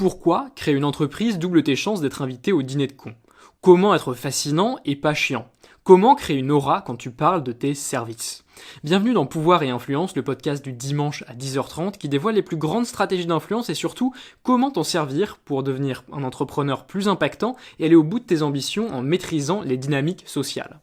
Pourquoi créer une entreprise double tes chances d'être invité au dîner de con? Comment être fascinant et pas chiant? Comment créer une aura quand tu parles de tes services? Bienvenue dans Pouvoir et Influence, le podcast du dimanche à 10h30 qui dévoile les plus grandes stratégies d'influence et surtout comment t'en servir pour devenir un entrepreneur plus impactant et aller au bout de tes ambitions en maîtrisant les dynamiques sociales.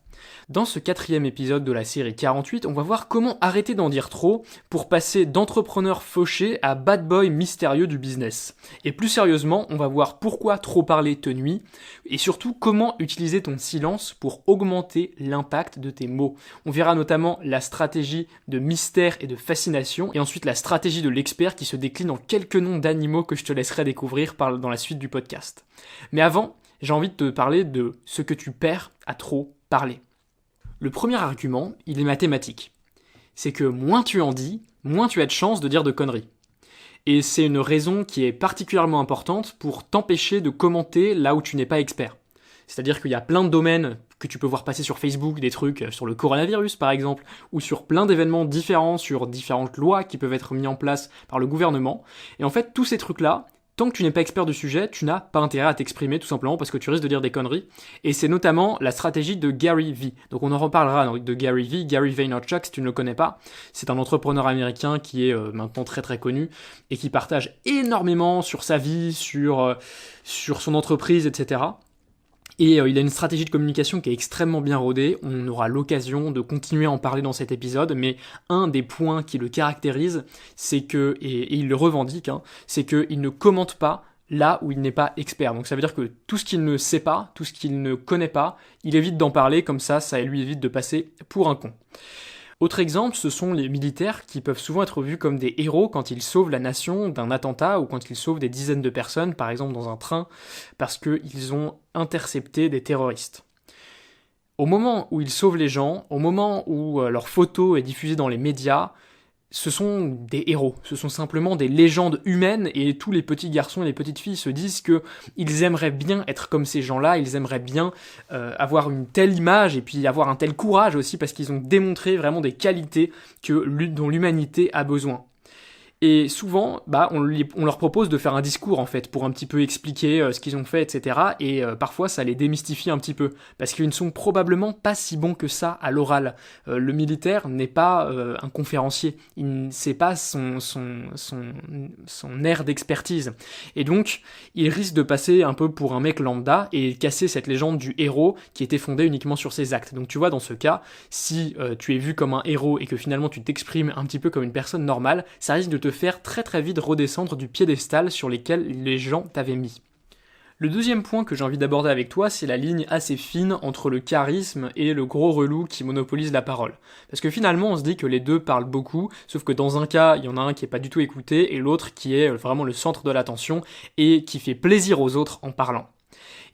Dans ce 4e épisode de la série 48, on va voir comment arrêter d'en dire trop pour passer d'entrepreneur fauché à bad boy mystérieux du business. Et plus sérieusement, on va voir pourquoi trop parler te nuit et surtout comment utiliser ton silence pour augmenter l'impact de tes mots. On verra notamment la stratégie de mystère et de fascination et ensuite la stratégie de l'expert qui se décline en quelques noms d'animaux que je te laisserai découvrir dans la suite du podcast. Mais avant, j'ai envie de te parler de ce que tu perds à trop parler. Le premier argument, il est mathématique. C'est que moins tu en dis, moins tu as de chances de dire de conneries. Et c'est une raison qui est particulièrement importante pour t'empêcher de commenter là où tu n'es pas expert. C'est-à-dire qu'il y a plein de domaines que tu peux voir passer sur Facebook, des trucs sur le coronavirus par exemple, ou sur plein d'événements différents, sur différentes lois qui peuvent être mis en place par le gouvernement. Et en fait, tous ces trucs-là, tant que tu n'es pas expert du sujet, tu n'as pas intérêt à t'exprimer tout simplement parce que tu risques de dire des conneries. Et c'est notamment la stratégie de Gary Vee. Donc on en reparlera de Gary Vee, Gary Vaynerchuk si tu ne le connais pas. C'est un entrepreneur américain qui est maintenant très très connu et qui partage énormément sur sa vie, sur son entreprise, etc. Et il a une stratégie de communication qui est extrêmement bien rodée. On aura l'occasion de continuer à en parler dans cet épisode, mais un des points qui le caractérise, c'est que, et il le revendique, c'est qu'il ne commente pas là où il n'est pas expert. Donc ça veut dire que tout ce qu'il ne sait pas, tout ce qu'il ne connaît pas, il évite d'en parler, comme ça lui évite de passer pour un con. Autre exemple, ce sont les militaires qui peuvent souvent être vus comme des héros quand ils sauvent la nation d'un attentat ou quand ils sauvent des dizaines de personnes, par exemple dans un train, parce qu'ils ont intercepté des terroristes. Au moment où ils sauvent les gens, au moment où leur photo est diffusée dans les médias, ce sont des héros, ce sont simplement des légendes humaines et tous les petits garçons et les petites filles se disent que ils aimeraient bien être comme ces gens-là, ils aimeraient bien avoir une telle image et puis avoir un tel courage aussi parce qu'ils ont démontré vraiment des qualités dont l'humanité a besoin. Et souvent, on leur propose de faire un discours en fait pour un petit peu expliquer ce qu'ils ont fait, etc. Et parfois, ça les démystifie un petit peu parce qu'ils ne sont probablement pas si bons que ça à l'oral. Le militaire n'est pas un conférencier, c'est pas son aire d'expertise. Et donc, il risque de passer un peu pour un mec lambda et casser cette légende du héros qui était fondée uniquement sur ses actes. Donc tu vois, dans ce cas, si tu es vu comme un héros et que finalement tu t'exprimes un petit peu comme une personne normale, ça risque de te faire très très vite redescendre du piédestal sur lesquels les gens t'avaient mis. Le deuxième point que j'ai envie d'aborder avec toi, c'est la ligne assez fine entre le charisme et le gros relou qui monopolise la parole. Parce que finalement, on se dit que les deux parlent beaucoup, sauf que dans un cas, il y en a un qui est pas du tout écouté et l'autre qui est vraiment le centre de l'attention et qui fait plaisir aux autres en parlant.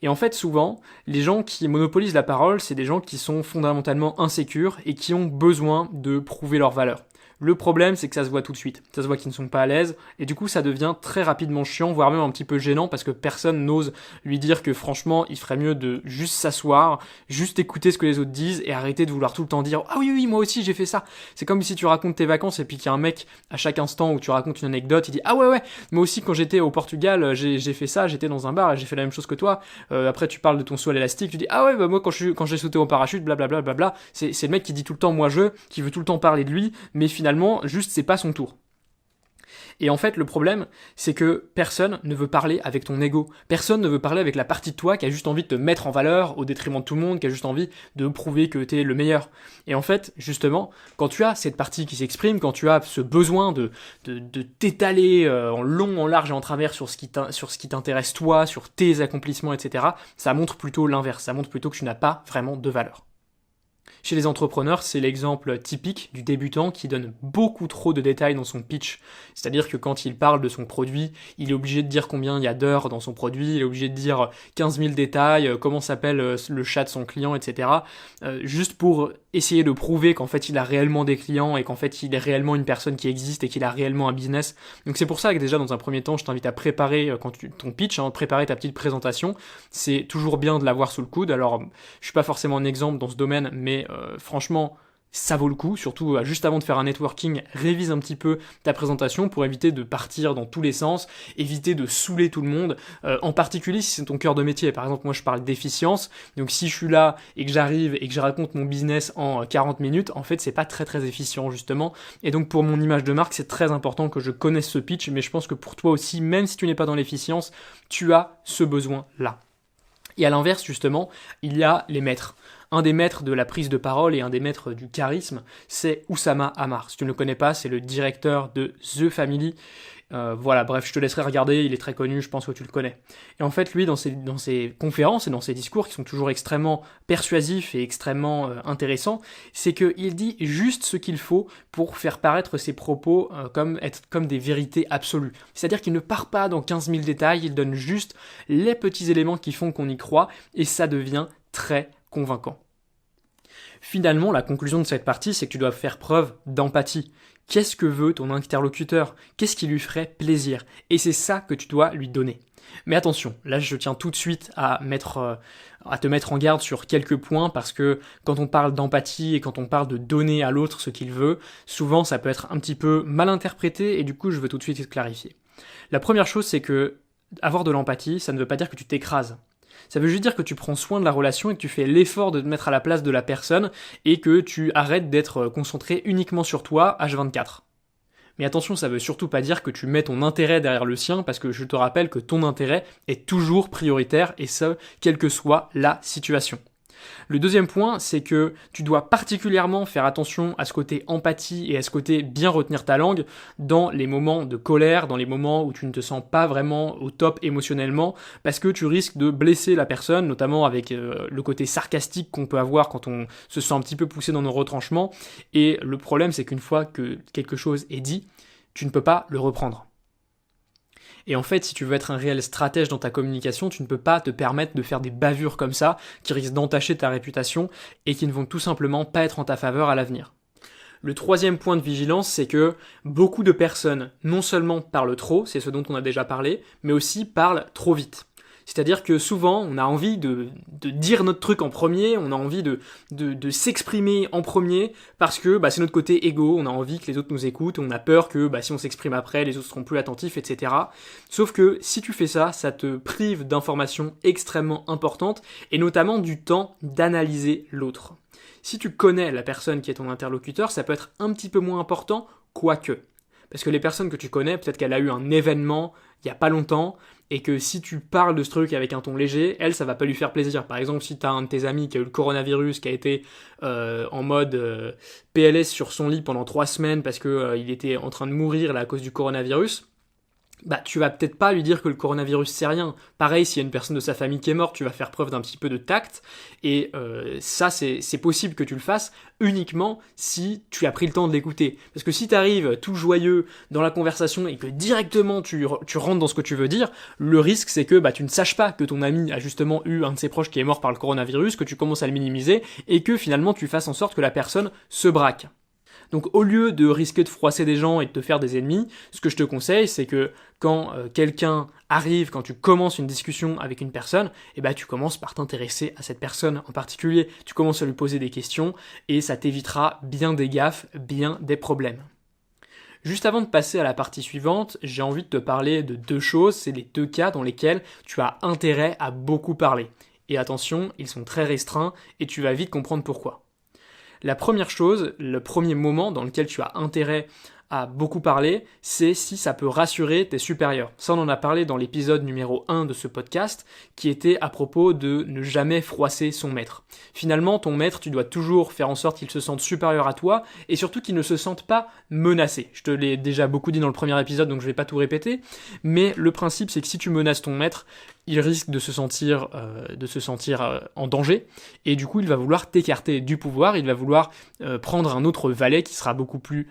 Et en fait, souvent, les gens qui monopolisent la parole, c'est des gens qui sont fondamentalement insécures et qui ont besoin de prouver leur valeur. Le problème, c'est que ça se voit tout de suite. Ça se voit qu'ils ne sont pas à l'aise, et du coup, ça devient très rapidement chiant, voire même un petit peu gênant, parce que personne n'ose lui dire que franchement, il ferait mieux de juste s'asseoir, juste écouter ce que les autres disent, et arrêter de vouloir tout le temps dire « Ah oui, moi aussi, j'ai fait ça !» C'est comme si tu racontes tes vacances, et puis qu'il y a un mec, à chaque instant où tu racontes une anecdote, il dit « Ah ouais, moi aussi, quand j'étais au Portugal, j'ai fait ça, j'étais dans un bar, et j'ai fait la même chose que toi. Après, tu parles de ton saut à l'élastique, tu dis « Ah ouais, moi, quand j'ai sauté au parachute, blablabla. » C'est le mec qui dit tout le temps « Moi, qui veut tout le temps parler de lui, mais finalement, juste c'est pas son tour. Et en fait, le problème, c'est que personne ne veut parler avec ton ego. Personne ne veut parler avec la partie de toi qui a juste envie de te mettre en valeur au détriment de tout le monde, qui a juste envie de prouver que t'es le meilleur. Et en fait, justement, quand tu as cette partie qui s'exprime, quand tu as ce besoin de t'étaler en long, en large et en travers sur ce qui t'intéresse toi, sur tes accomplissements, etc., ça montre plutôt l'inverse. Ça montre plutôt que tu n'as pas vraiment de valeur. Chez les entrepreneurs, c'est l'exemple typique du débutant qui donne beaucoup trop de détails dans son pitch. C'est-à-dire que quand il parle de son produit, il est obligé de dire combien il y a d'heures dans son produit, il est obligé de dire 15 000 détails, comment s'appelle le chat de son client, etc. Juste pour essayer de prouver qu'en fait il a réellement des clients et qu'en fait il est réellement une personne qui existe et qu'il a réellement un business. Donc c'est pour ça que déjà dans un premier temps, je t'invite à préparer ton pitch, préparer ta petite présentation. C'est toujours bien de l'avoir sous le coude. Alors je suis pas forcément un exemple dans ce domaine, mais franchement, ça vaut le coup, surtout juste avant de faire un networking, révise un petit peu ta présentation pour éviter de partir dans tous les sens, éviter de saouler tout le monde, en particulier si c'est ton cœur de métier. Par exemple, moi je parle d'efficience, donc si je suis là et que j'arrive et que je raconte mon business en 40 minutes, en fait c'est pas très très efficient justement, et donc pour mon image de marque, c'est très important que je connaisse ce pitch, mais je pense que pour toi aussi, même si tu n'es pas dans l'efficience, tu as ce besoin-là. Et à l'inverse, justement, il y a les maîtres. Un des maîtres de la prise de parole et un des maîtres du charisme, c'est Oussama Ammar. Si tu ne le connais pas, c'est le directeur de The Family. Voilà, bref, je te laisserai regarder, il est très connu, je pense que tu le connais. Et en fait, lui, dans ses conférences et dans ses discours, qui sont toujours extrêmement persuasifs et extrêmement intéressants, c'est qu'il dit juste ce qu'il faut pour faire paraître ses propos comme des vérités absolues. C'est-à-dire qu'il ne part pas dans 15 000 détails, il donne juste les petits éléments qui font qu'on y croit, et ça devient très convaincant. Finalement, la conclusion de cette partie, c'est que tu dois faire preuve d'empathie. Qu'est-ce que veut ton interlocuteur? Qu'est-ce qui lui ferait plaisir? Et c'est ça que tu dois lui donner. Mais attention, là je tiens tout de suite à te mettre en garde sur quelques points, parce que quand on parle d'empathie et quand on parle de donner à l'autre ce qu'il veut, souvent ça peut être un petit peu mal interprété, et du coup je veux tout de suite clarifier. La première chose, c'est que avoir de l'empathie, ça ne veut pas dire que tu t'écrases. Ça veut juste dire que tu prends soin de la relation et que tu fais l'effort de te mettre à la place de la personne et que tu arrêtes d'être concentré uniquement sur toi H24. Mais attention, ça veut surtout pas dire que tu mets ton intérêt derrière le sien, parce que je te rappelle que ton intérêt est toujours prioritaire, et ce, quelle que soit la situation. Le deuxième point, c'est que tu dois particulièrement faire attention à ce côté empathie et à ce côté bien retenir ta langue dans les moments de colère, dans les moments où tu ne te sens pas vraiment au top émotionnellement, parce que tu risques de blesser la personne, notamment avec le côté sarcastique qu'on peut avoir quand on se sent un petit peu poussé dans nos retranchements. Et le problème, c'est qu'une fois que quelque chose est dit, tu ne peux pas le reprendre. Et en fait, si tu veux être un réel stratège dans ta communication, tu ne peux pas te permettre de faire des bavures comme ça, qui risquent d'entacher ta réputation et qui ne vont tout simplement pas être en ta faveur à l'avenir. Le troisième point de vigilance, c'est que beaucoup de personnes non seulement parlent trop, c'est ce dont on a déjà parlé, mais aussi parlent trop vite. C'est-à-dire que souvent, on a envie de dire notre truc en premier, on a envie de s'exprimer en premier, parce que c'est notre côté égo, on a envie que les autres nous écoutent, on a peur que si on s'exprime après, les autres seront plus attentifs, etc. Sauf que si tu fais ça, ça te prive d'informations extrêmement importantes, et notamment du temps d'analyser l'autre. Si tu connais la personne qui est ton interlocuteur, ça peut être un petit peu moins important, quoique. Parce que les personnes que tu connais, peut-être qu'elle a eu un événement il y a pas longtemps, et que si tu parles de ce truc avec un ton léger, elle, ça va pas lui faire plaisir. Par exemple, si t'as un de tes amis qui a eu le coronavirus, qui a été en mode PLS sur son lit pendant 3 semaines parce que il était en train de mourir là, à cause du coronavirus, tu vas peut-être pas lui dire que le coronavirus c'est rien. Pareil, s'il y a une personne de sa famille qui est morte, tu vas faire preuve d'un petit peu de tact, et ça c'est possible que tu le fasses uniquement si tu as pris le temps de l'écouter. Parce que si t'arrives tout joyeux dans la conversation et que directement tu rentres dans ce que tu veux dire, le risque c'est que tu ne saches pas que ton ami a justement eu un de ses proches qui est mort par le coronavirus, que tu commences à le minimiser, et que finalement tu fasses en sorte que la personne se braque. Donc au lieu de risquer de froisser des gens et de te faire des ennemis, ce que je te conseille, c'est que quand quelqu'un arrive, quand tu commences une discussion avec une personne, tu commences par t'intéresser à cette personne en particulier, tu commences à lui poser des questions, et ça t'évitera bien des gaffes, bien des problèmes. Juste avant de passer à la partie suivante, j'ai envie de te parler de 2 choses, c'est les 2 cas dans lesquels tu as intérêt à beaucoup parler. Et attention, ils sont très restreints, et tu vas vite comprendre pourquoi. La première chose, le premier moment dans lequel tu as intérêt à beaucoup parler, c'est si ça peut rassurer tes supérieurs. Ça, on en a parlé dans l'épisode numéro 1 de ce podcast, qui était à propos de ne jamais froisser son maître. Finalement, ton maître, tu dois toujours faire en sorte qu'il se sente supérieur à toi, et surtout qu'il ne se sente pas menacé. Je te l'ai déjà beaucoup dit dans le premier épisode, donc je vais pas tout répéter, mais le principe, c'est que si tu menaces ton maître, il risque de se sentir en danger, et du coup il va vouloir t'écarter du pouvoir, il va vouloir prendre un autre valet qui sera beaucoup plus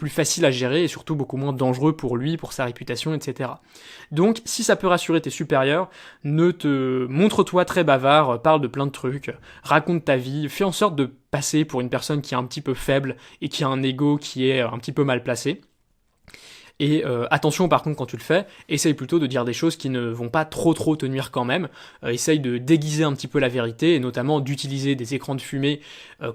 facile à gérer et surtout beaucoup moins dangereux pour lui, pour sa réputation, etc. Donc si ça peut rassurer tes supérieurs, montre-toi très bavard, parle de plein de trucs, raconte ta vie, fais en sorte de passer pour une personne qui est un petit peu faible et qui a un ego qui est un petit peu mal placé. Et attention par contre quand tu le fais, essaye plutôt de dire des choses qui ne vont pas trop te nuire quand même. Essaye de déguiser un petit peu la vérité et notamment d'utiliser des écrans de fumée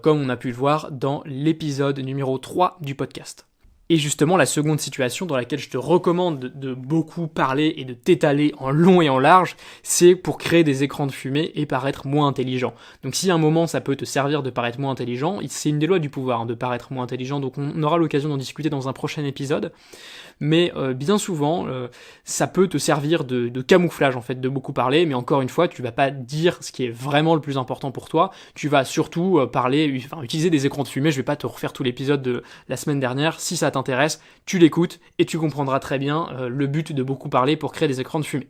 comme on a pu le voir dans l'épisode numéro 3 du podcast. Et justement, la seconde situation dans laquelle je te recommande de beaucoup parler et de t'étaler en long et en large, c'est pour créer des écrans de fumée et paraître moins intelligent. Donc si à un moment ça peut te servir de paraître moins intelligent, c'est une des lois du pouvoir de paraître moins intelligent, donc on aura l'occasion d'en discuter dans un prochain épisode. Mais bien souvent, ça peut te servir de camouflage en fait, de beaucoup parler, mais encore une fois, tu vas pas dire ce qui est vraiment le plus important pour toi, tu vas surtout utiliser des écrans de fumée. Je vais pas te refaire tout l'épisode de la semaine dernière. Si ça t'intéresse, tu l'écoutes et tu comprendras très bien le but de beaucoup parler pour créer des écrans de fumée.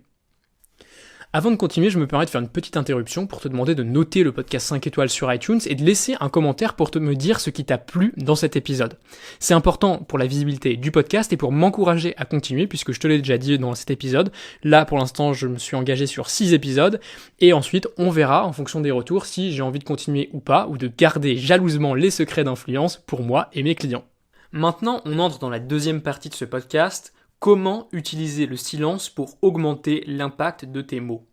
Avant de continuer, je me permets de faire une petite interruption pour te demander de noter le podcast 5 étoiles sur iTunes et de laisser un commentaire pour me dire ce qui t'a plu dans cet épisode. C'est important pour la visibilité du podcast et pour m'encourager à continuer, puisque je te l'ai déjà dit dans cet épisode. Là, pour l'instant, je me suis engagé sur 6 épisodes et ensuite, on verra en fonction des retours si j'ai envie de continuer ou pas, ou de garder jalousement les secrets d'influence pour moi et mes clients. Maintenant, on entre dans la deuxième partie de ce podcast. Comment utiliser le silence pour augmenter l'impact de tes mots?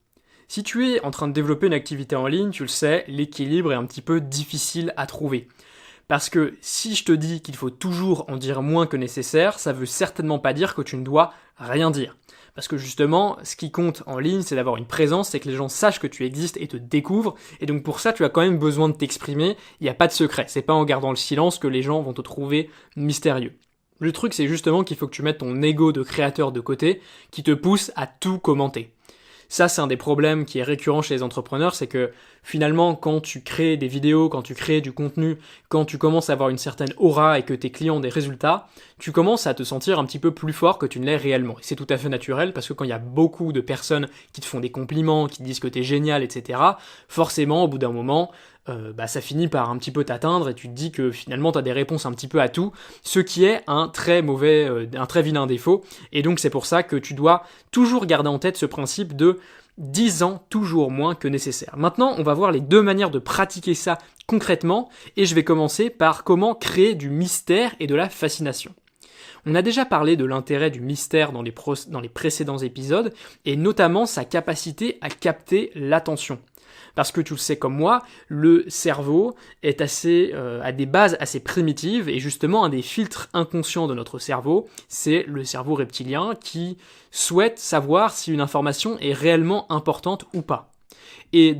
Si tu es en train de développer une activité en ligne, tu le sais, l'équilibre est un petit peu difficile à trouver. Parce que si je te dis qu'il faut toujours en dire moins que nécessaire, ça veut certainement pas dire que tu ne dois rien dire. Parce que justement, ce qui compte en ligne, c'est d'avoir une présence, c'est que les gens sachent que tu existes et te découvrent, et donc pour ça, tu as quand même besoin de t'exprimer, il n'y a pas de secret, c'est pas en gardant le silence que les gens vont te trouver mystérieux. Le truc, c'est justement qu'il faut que tu mettes ton ego de créateur de côté, qui te pousse à tout commenter. Ça, c'est un des problèmes qui est récurrent chez les entrepreneurs, c'est que finalement, quand tu crées des vidéos, quand tu crées du contenu, quand tu commences à avoir une certaine aura et que tes clients ont des résultats, tu commences à te sentir un petit peu plus fort que tu ne l'es réellement. Et c'est tout à fait naturel parce que quand il y a beaucoup de personnes qui te font des compliments, qui te disent que t'es génial, etc., forcément, au bout d'un moment, ça finit par un petit peu t'atteindre et tu te dis que finalement t'as des réponses un petit peu à tout, ce qui est un très vilain défaut. Et donc c'est pour ça que tu dois toujours garder en tête ce principe de 10 ans toujours moins que nécessaire. Maintenant, on va voir les deux manières de pratiquer ça concrètement et je vais commencer par comment créer du mystère et de la fascination. On a déjà parlé de l'intérêt du mystère dans les précédents épisodes et notamment sa capacité à capter l'attention. Parce que tu le sais comme moi, le cerveau est a des bases assez primitives et justement un des filtres inconscients de notre cerveau, c'est le cerveau reptilien qui souhaite savoir si une information est réellement importante ou pas. Et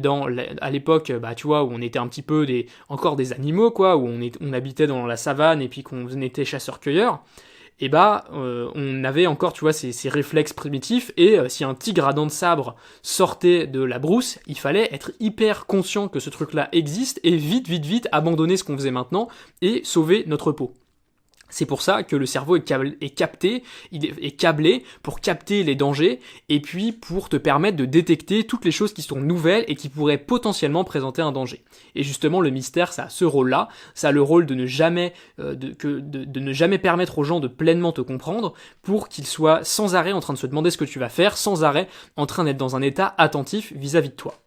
à l'époque, tu vois, où on était un petit peu encore des animaux, quoi, où on habitait dans la savane et puis qu'on était chasseurs-cueilleurs, on avait encore, tu vois, ces réflexes primitifs, et si un tigre à dents de sabre sortait de la brousse, il fallait être hyper conscient que ce truc-là existe, et vite abandonner ce qu'on faisait maintenant, et sauver notre peau. C'est pour ça que le cerveau est câblé pour capter les dangers et puis pour te permettre de détecter toutes les choses qui sont nouvelles et qui pourraient potentiellement présenter un danger. Et justement, le mystère, ça a ce rôle-là, ça a le rôle de ne jamais permettre aux gens de pleinement te comprendre pour qu'ils soient sans arrêt en train de se demander ce que tu vas faire, sans arrêt en train d'être dans un état attentif vis-à-vis de toi.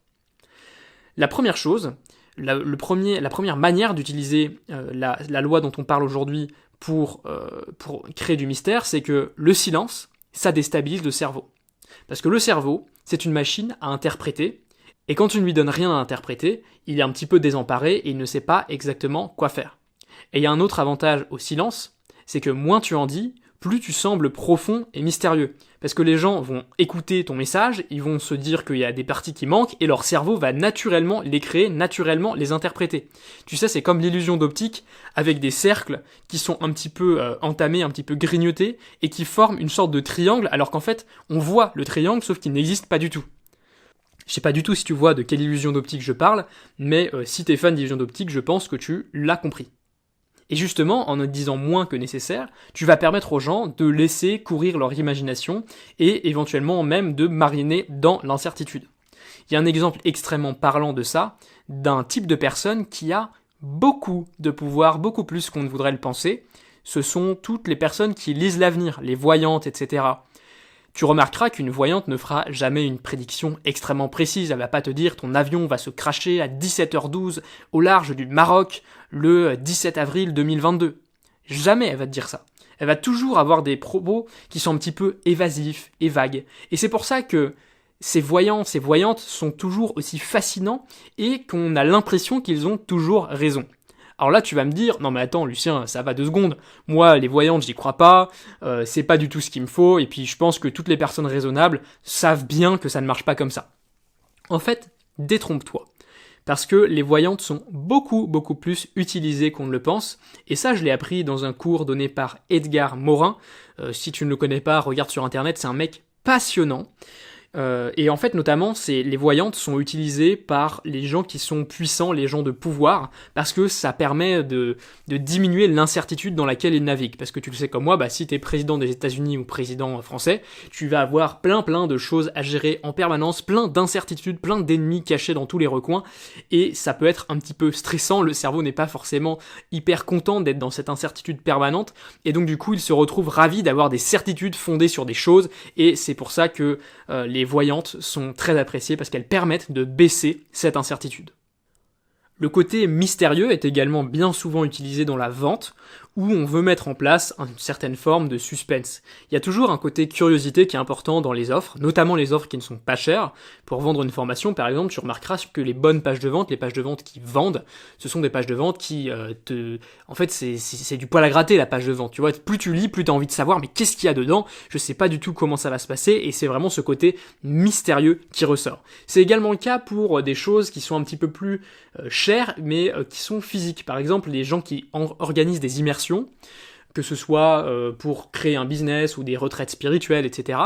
La première chose, la première manière d'utiliser la loi dont on parle aujourd'hui pour créer du mystère, c'est que le silence, ça déstabilise le cerveau. Parce que le cerveau, c'est une machine à interpréter, et quand tu ne lui donnes rien à interpréter, il est un petit peu désemparé et il ne sait pas exactement quoi faire. Et il y a un autre avantage au silence, c'est que moins tu en dis, plus tu sembles profond et mystérieux. Parce que les gens vont écouter ton message, ils vont se dire qu'il y a des parties qui manquent, et leur cerveau va naturellement les créer, naturellement les interpréter. Tu sais, c'est comme l'illusion d'optique, avec des cercles qui sont un petit peu entamés, un petit peu grignotés, et qui forment une sorte de triangle, alors qu'en fait, on voit le triangle, sauf qu'il n'existe pas du tout. Je sais pas du tout si tu vois de quelle illusion d'optique je parle, mais si t'es fan d'illusion d'optique, je pense que tu l'as compris. Et justement, en ne disant moins que nécessaire, tu vas permettre aux gens de laisser courir leur imagination et éventuellement même de mariner dans l'incertitude. Il y a un exemple extrêmement parlant de ça, d'un type de personne qui a beaucoup de pouvoir, beaucoup plus qu'on ne voudrait le penser. Ce sont toutes les personnes qui lisent l'avenir, les voyantes, etc. Tu remarqueras qu'une voyante ne fera jamais une prédiction extrêmement précise. Elle va pas te dire ton avion va se crasher à 17h12 au large du Maroc le 17 avril 2022. Jamais elle va te dire ça. Elle va toujours avoir des propos qui sont un petit peu évasifs et vagues. Et c'est pour ça que ces voyants, ces voyantes sont toujours aussi fascinants et qu'on a l'impression qu'ils ont toujours raison. Alors là, tu vas me dire, non mais attends Lucien, ça va 2 secondes. Moi, les voyantes, j'y crois pas, c'est pas du tout ce qu'il me faut, et puis je pense que toutes les personnes raisonnables savent bien que ça ne marche pas comme ça. En fait, détrompe-toi. Parce que les voyantes sont beaucoup plus utilisées qu'on ne le pense, et ça je l'ai appris dans un cours donné par Edgar Morin. Si tu ne le connais pas, regarde sur internet, c'est un mec passionnant. Et en fait, notamment, les voyantes sont utilisées par les gens qui sont puissants, les gens de pouvoir, parce que ça permet de diminuer l'incertitude dans laquelle ils naviguent. Parce que tu le sais comme moi, si t'es président des États-Unis ou président français, tu vas avoir plein de choses à gérer en permanence, plein d'incertitudes, plein d'ennemis cachés dans tous les recoins, et ça peut être un petit peu stressant. Le cerveau n'est pas forcément hyper content d'être dans cette incertitude permanente, et donc du coup, il se retrouve ravi d'avoir des certitudes fondées sur des choses, et c'est pour ça que les voyantes sont très appréciées parce qu'elles permettent de baisser cette incertitude. Le côté mystérieux est également bien souvent utilisé dans la vente, où on veut mettre en place une certaine forme de suspense. Il y a toujours un côté curiosité qui est important dans les offres, notamment les offres qui ne sont pas chères. Pour vendre une formation, par exemple, tu remarqueras que les bonnes pages de vente, les pages de vente qui vendent, ce sont des pages de vente qui En fait, c'est du poil à gratter, la page de vente. Tu vois, plus tu lis, plus tu as envie de savoir, mais qu'est-ce qu'il y a dedans ? Je sais pas du tout comment ça va se passer, et c'est vraiment ce côté mystérieux qui ressort. C'est également le cas pour des choses qui sont un petit peu plus chères, mais qui sont physiques. Par exemple, les gens qui organisent des immersions, que ce soit pour créer un business ou des retraites spirituelles, etc.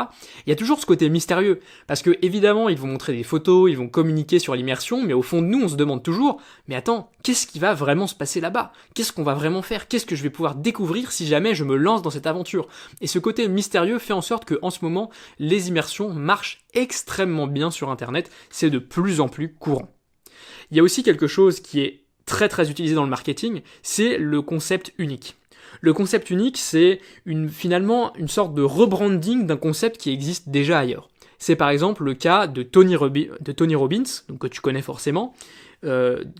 Il y a toujours ce côté mystérieux, parce que évidemment ils vont montrer des photos, ils vont communiquer sur l'immersion, mais au fond de nous on se demande toujours, mais attends, qu'est-ce qui va vraiment se passer là-bas ? Qu'est-ce qu'on va vraiment faire ? Qu'est-ce que je vais pouvoir découvrir si jamais je me lance dans cette aventure ? Et ce côté mystérieux fait en sorte que en ce moment, les immersions marchent extrêmement bien sur internet, c'est de plus en plus courant. Il y a aussi quelque chose qui est très utilisé dans le marketing, c'est le concept unique. Le concept unique, c'est finalement une sorte de rebranding d'un concept qui existe déjà ailleurs. C'est par exemple le cas de Tony Robbins, donc que tu connais forcément,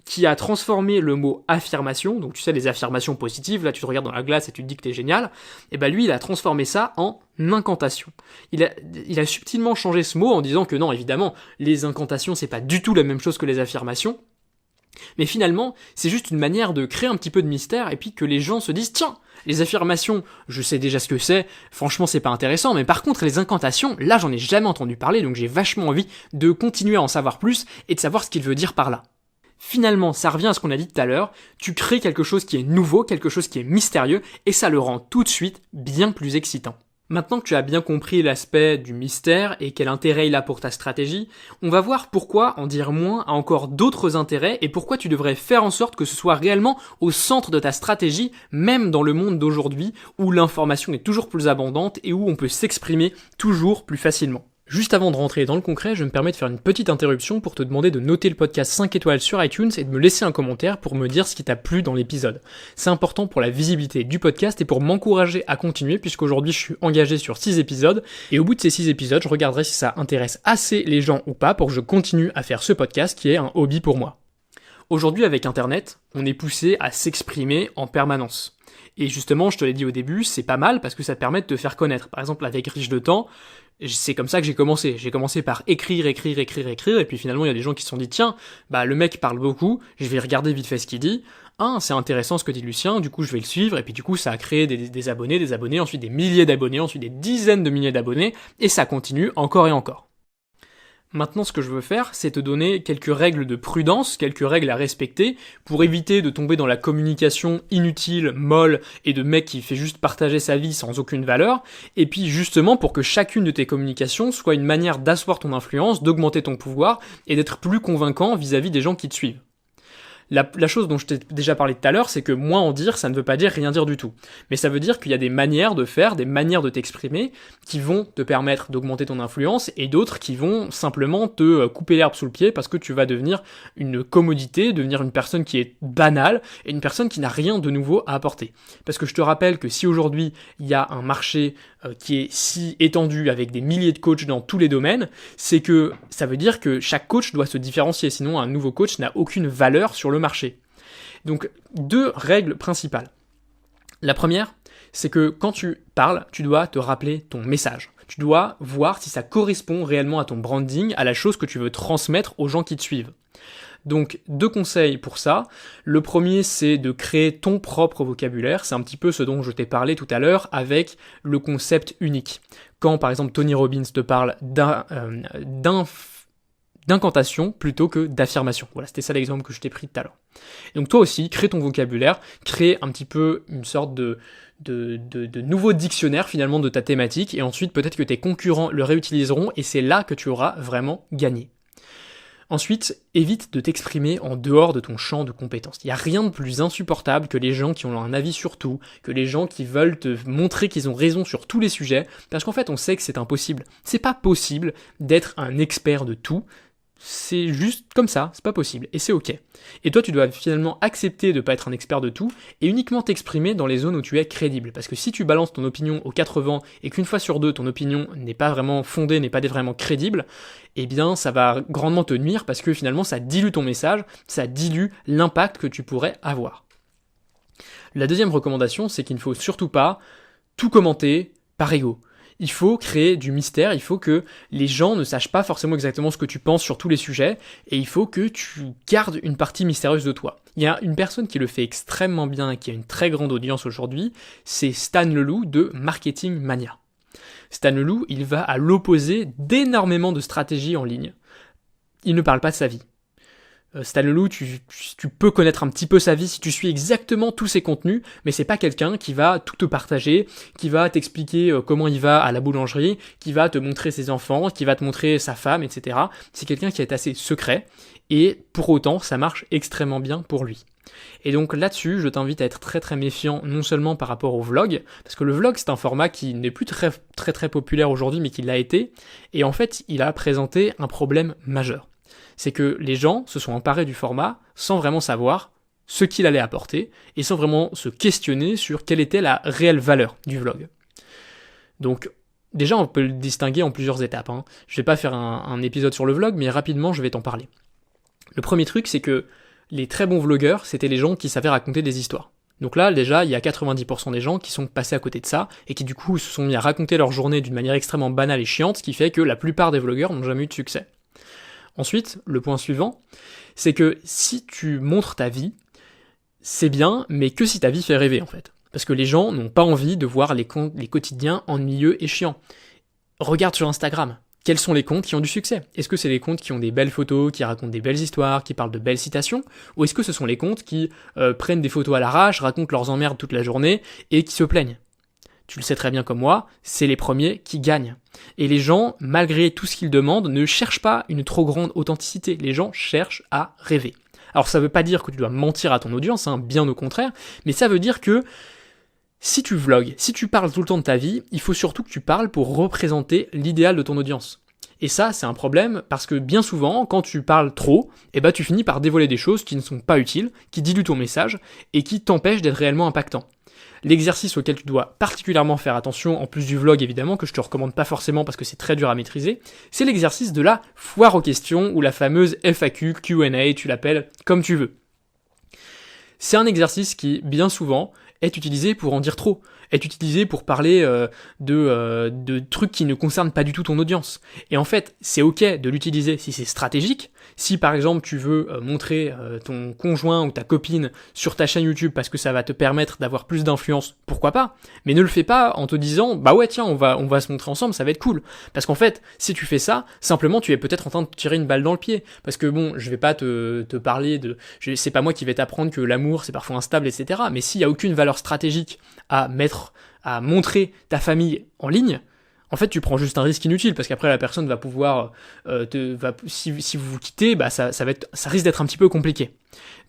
qui a transformé le mot affirmation, donc tu sais les affirmations positives, là tu te regardes dans la glace et tu te dis que t'es génial, et lui il a transformé ça en incantation. Il a subtilement changé ce mot en disant que non, évidemment, les incantations c'est pas du tout la même chose que les affirmations, mais finalement, c'est juste une manière de créer un petit peu de mystère et puis que les gens se disent « Tiens, les affirmations, je sais déjà ce que c'est, franchement c'est pas intéressant, mais par contre les incantations, là j'en ai jamais entendu parler, donc j'ai vachement envie de continuer à en savoir plus et de savoir ce qu'il veut dire par là. » Finalement, ça revient à ce qu'on a dit tout à l'heure, tu crées quelque chose qui est nouveau, quelque chose qui est mystérieux, et ça le rend tout de suite bien plus excitant. Maintenant que tu as bien compris l'aspect du mystère et quel intérêt il a pour ta stratégie, on va voir pourquoi en dire moins a encore d'autres intérêts et pourquoi tu devrais faire en sorte que ce soit réellement au centre de ta stratégie, même dans le monde d'aujourd'hui où l'information est toujours plus abondante et où on peut s'exprimer toujours plus facilement. Juste avant de rentrer dans le concret, je me permets de faire une petite interruption pour te demander de noter le podcast 5 étoiles sur iTunes et de me laisser un commentaire pour me dire ce qui t'a plu dans l'épisode. C'est important pour la visibilité du podcast et pour m'encourager à continuer puisqu'aujourd'hui je suis engagé sur 6 épisodes et au bout de ces 6 épisodes, je regarderai si ça intéresse assez les gens ou pas pour que je continue à faire ce podcast qui est un hobby pour moi. Aujourd'hui avec Internet, on est poussé à s'exprimer en permanence. Et justement, je te l'ai dit au début, c'est pas mal parce que ça te permet de te faire connaître. Par exemple, avec Riche de Temps, c'est comme ça que j'ai commencé. J'ai commencé par écrire, et puis finalement, il y a des gens qui se sont dit, tiens, le mec parle beaucoup, je vais regarder vite fait ce qu'il dit. C'est intéressant ce que dit Lucien, du coup je vais le suivre, et puis du coup ça a créé des abonnés, ensuite des milliers d'abonnés, ensuite des dizaines de milliers d'abonnés, et ça continue encore et encore. Maintenant, ce que je veux faire, c'est te donner quelques règles de prudence, quelques règles à respecter pour éviter de tomber dans la communication inutile, molle et de mec qui fait juste partager sa vie sans aucune valeur, et puis justement pour que chacune de tes communications soit une manière d'asseoir ton influence, d'augmenter ton pouvoir et d'être plus convaincant vis-à-vis des gens qui te suivent. La chose dont je t'ai déjà parlé tout à l'heure, c'est que moins en dire, ça ne veut pas dire rien dire du tout. Mais ça veut dire qu'il y a des manières de faire, des manières de t'exprimer qui vont te permettre d'augmenter ton influence et d'autres qui vont simplement te couper l'herbe sous le pied parce que tu vas devenir une commodité, devenir une personne qui est banale et une personne qui n'a rien de nouveau à apporter. Parce que je te rappelle que si aujourd'hui il y a un marché qui est si étendu avec des milliers de coachs dans tous les domaines, c'est que ça veut dire que chaque coach doit se différencier, sinon un nouveau coach n'a aucune valeur sur le marché. Donc, 2 règles principales. La première, c'est que quand tu parles, tu dois te rappeler ton message. Tu dois voir si ça correspond réellement à ton branding, à la chose que tu veux transmettre aux gens qui te suivent. Donc 2 conseils pour ça. Le premier, c'est de créer ton propre vocabulaire. C'est un petit peu ce dont je t'ai parlé tout à l'heure avec le concept unique. Quand par exemple Tony Robbins te parle d'incantation plutôt que d'affirmation. Voilà, c'était ça l'exemple que je t'ai pris tout à l'heure. Donc toi aussi, crée ton vocabulaire, crée un petit peu une sorte de nouveau dictionnaire finalement de ta thématique, et ensuite peut-être que tes concurrents le réutiliseront, et c'est là que tu auras vraiment gagné. Ensuite, évite de t'exprimer en dehors de ton champ de compétences. Il n'y a rien de plus insupportable que les gens qui ont un avis sur tout, que les gens qui veulent te montrer qu'ils ont raison sur tous les sujets, parce qu'en fait on sait que c'est impossible. C'est pas possible d'être un expert de tout, c'est juste comme ça, c'est pas possible, et c'est ok. Et toi tu dois finalement accepter de pas être un expert de tout, et uniquement t'exprimer dans les zones où tu es crédible, parce que si tu balances ton opinion aux 4 vents, et qu'une fois sur 2 ton opinion n'est pas vraiment fondée, n'est pas vraiment crédible, eh bien ça va grandement te nuire, parce que finalement ça dilue ton message, ça dilue l'impact que tu pourrais avoir. La deuxième recommandation, c'est qu'il ne faut surtout pas tout commenter par ego. Il faut créer du mystère, il faut que les gens ne sachent pas forcément exactement ce que tu penses sur tous les sujets, et il faut que tu gardes une partie mystérieuse de toi. Il y a une personne qui le fait extrêmement bien et qui a une très grande audience aujourd'hui, c'est Stan Leloup de Marketing Mania. Stan Leloup, il va à l'opposé d'énormément de stratégies en ligne. Il ne parle pas de sa vie. Stan Leloup, tu peux connaître un petit peu sa vie si tu suis exactement tous ses contenus, mais c'est pas quelqu'un qui va tout te partager, qui va t'expliquer comment il va à la boulangerie, qui va te montrer ses enfants, qui va te montrer sa femme, etc. C'est quelqu'un qui est assez secret, et pour autant, ça marche extrêmement bien pour lui. Et donc là-dessus, je t'invite à être très très méfiant, non seulement par rapport au vlog, parce que le vlog c'est un format qui n'est plus très très très populaire aujourd'hui, mais qui l'a été, et en fait, il a présenté un problème majeur. C'est que les gens se sont emparés du format sans vraiment savoir ce qu'il allait apporter et sans vraiment se questionner sur quelle était la réelle valeur du vlog. Donc déjà on peut le distinguer en plusieurs étapes. Je vais pas faire un épisode sur le vlog, mais rapidement je vais t'en parler. Le premier truc, c'est que les très bons vlogueurs, c'était les gens qui savaient raconter des histoires. Donc là, déjà, il y a 90% des gens qui sont passés à côté de ça et qui du coup se sont mis à raconter leur journée d'une manière extrêmement banale et chiante, ce qui fait que la plupart des vlogueurs n'ont jamais eu de succès. Ensuite, le point suivant, c'est que si tu montres ta vie, c'est bien, mais que si ta vie fait rêver en fait. Parce que les gens n'ont pas envie de voir les quotidiens ennuyeux et chiants. Regarde sur Instagram, quels sont les comptes qui ont du succès ? Est-ce que c'est les comptes qui ont des belles photos, qui racontent des belles histoires, qui parlent de belles citations ? Ou est-ce que ce sont les comptes qui prennent des photos à l'arrache, racontent leurs emmerdes toute la journée et qui se plaignent ? Tu le sais très bien comme moi, c'est les premiers qui gagnent. Et les gens, malgré tout ce qu'ils demandent, ne cherchent pas une trop grande authenticité. Les gens cherchent à rêver. Alors ça veut pas dire que tu dois mentir à ton audience, bien au contraire, mais ça veut dire que si tu vlogs, si tu parles tout le temps de ta vie, il faut surtout que tu parles pour représenter l'idéal de ton audience. Et ça, c'est un problème parce que bien souvent, quand tu parles trop, tu finis par dévoiler des choses qui ne sont pas utiles, qui diluent ton message et qui t'empêchent d'être réellement impactant. L'exercice auquel tu dois particulièrement faire attention, en plus du vlog évidemment, que je te recommande pas forcément parce que c'est très dur à maîtriser, c'est l'exercice de la foire aux questions ou la fameuse FAQ, Q&A, tu l'appelles comme tu veux. C'est un exercice qui, bien souvent, est utilisé pour en dire trop, est utilisé pour parler de trucs qui ne concernent pas du tout ton audience. Et en fait, c'est ok de l'utiliser si c'est stratégique. Si par exemple tu veux montrer ton conjoint ou ta copine sur ta chaîne YouTube parce que ça va te permettre d'avoir plus d'influence, pourquoi pas ? Mais ne le fais pas en te disant bah ouais tiens on va se montrer ensemble, ça va être cool. Parce qu'en fait, si tu fais ça, simplement tu es peut-être en train de te tirer une balle dans le pied. Parce que bon, je vais pas te parler c'est pas moi qui vais t'apprendre que l'amour c'est parfois instable, etc. Mais s'il y a aucune valeur stratégique à montrer ta famille en ligne, en fait, tu prends juste un risque inutile parce qu'après la personne va pouvoir si vous vous quittez, ça risque d'être un petit peu compliqué.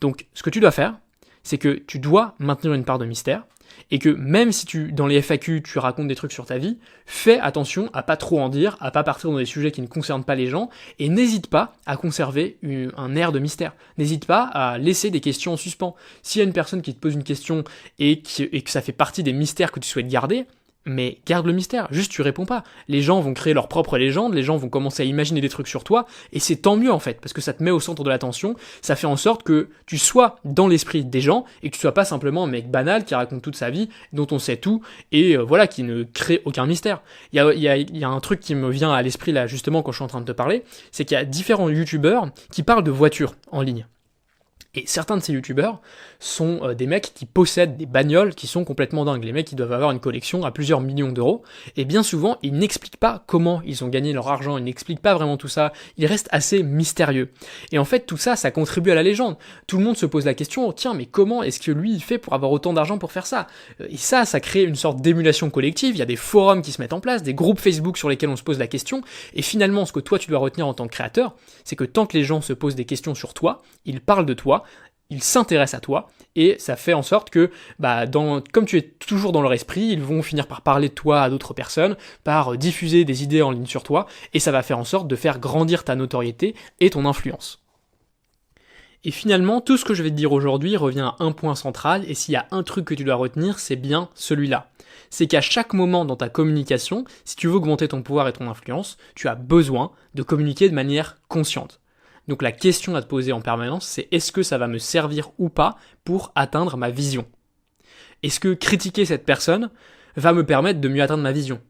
Donc, ce que tu dois faire, c'est que tu dois maintenir une part de mystère et que même si dans les FAQ tu racontes des trucs sur ta vie, fais attention à pas trop en dire, à pas partir dans des sujets qui ne concernent pas les gens et n'hésite pas à conserver un air de mystère. N'hésite pas à laisser des questions en suspens. S'il y a une personne qui te pose une question et que ça fait partie des mystères que tu souhaites garder, mais garde le mystère, juste tu réponds pas. Les gens vont créer leur propre légende, les gens vont commencer à imaginer des trucs sur toi, et c'est tant mieux en fait, parce que ça te met au centre de l'attention, ça fait en sorte que tu sois dans l'esprit des gens, et que tu sois pas simplement un mec banal qui raconte toute sa vie, dont on sait tout, et voilà, qui ne crée aucun mystère. Il y a un truc qui me vient à l'esprit là, justement, quand je suis en train de te parler, c'est qu'il y a différents youtubeurs qui parlent de voitures en ligne. Et certains de ces youtubeurs sont des mecs qui possèdent des bagnoles qui sont complètement dingues. Les mecs qui doivent avoir une collection à plusieurs millions d'euros. Et bien souvent, ils n'expliquent pas comment ils ont gagné leur argent, ils n'expliquent pas vraiment tout ça. Ils restent assez mystérieux. Et en fait, tout ça, ça contribue à la légende. Tout le monde se pose la question, tiens, mais comment est-ce que lui, il fait pour avoir autant d'argent pour faire ça ? Et ça crée une sorte d'émulation collective. Il y a des forums qui se mettent en place, des groupes Facebook sur lesquels on se pose la question. Et finalement, ce que toi, tu dois retenir en tant que créateur, c'est que tant que les gens se posent des questions sur toi, ils parlent de toi, ils s'intéressent à toi, et ça fait en sorte que, comme tu es toujours dans leur esprit, ils vont finir par parler de toi à d'autres personnes, par diffuser des idées en ligne sur toi, et ça va faire en sorte de faire grandir ta notoriété et ton influence. Et finalement, tout ce que je vais te dire aujourd'hui revient à un point central, et s'il y a un truc que tu dois retenir, c'est bien celui-là. C'est qu'à chaque moment dans ta communication, si tu veux augmenter ton pouvoir et ton influence, tu as besoin de communiquer de manière consciente. Donc la question à te poser en permanence, c'est est-ce que ça va me servir ou pas pour atteindre ma vision ? Est-ce que critiquer cette personne va me permettre de mieux atteindre ma vision ?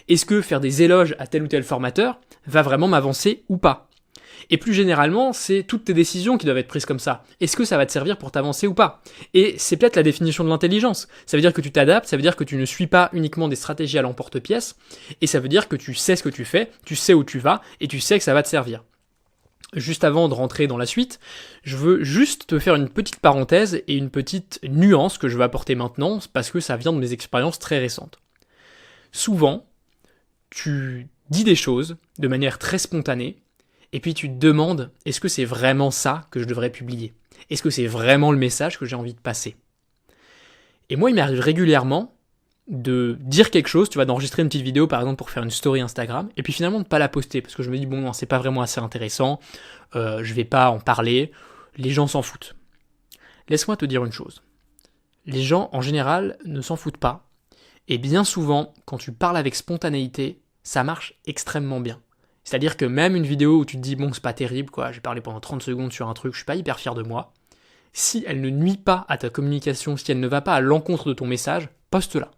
Est-ce que faire des éloges à tel ou tel formateur va vraiment m'avancer ou pas ? Et plus généralement, c'est toutes tes décisions qui doivent être prises comme ça. Est-ce que ça va te servir pour t'avancer ou pas ? Et c'est peut-être la définition de l'intelligence. Ça veut dire que tu t'adaptes, ça veut dire que tu ne suis pas uniquement des stratégies à l'emporte-pièce, et ça veut dire que tu sais ce que tu fais, tu sais où tu vas, et tu sais que ça va te servir. Juste avant de rentrer dans la suite, je veux juste te faire une petite parenthèse et une petite nuance que je vais apporter maintenant, parce que ça vient de mes expériences très récentes. Souvent, tu dis des choses de manière très spontanée, et puis tu te demandes, est-ce que c'est vraiment ça que je devrais publier ? Est-ce que c'est vraiment le message que j'ai envie de passer ? Et moi, il m'arrive régulièrement de dire quelque chose, tu vas d'enregistrer une petite vidéo par exemple pour faire une story Instagram, et puis finalement de pas la poster, parce que je me dis bon non, c'est pas vraiment assez intéressant, je vais pas en parler, les gens s'en foutent. Laisse-moi te dire une chose, les gens en général ne s'en foutent pas, et bien souvent, quand tu parles avec spontanéité, ça marche extrêmement bien. C'est-à-dire que même une vidéo où tu te dis bon c'est pas terrible quoi, j'ai parlé pendant 30 secondes sur un truc, je suis pas hyper fier de moi, si elle ne nuit pas à ta communication, si elle ne va pas à l'encontre de ton message, poste-la.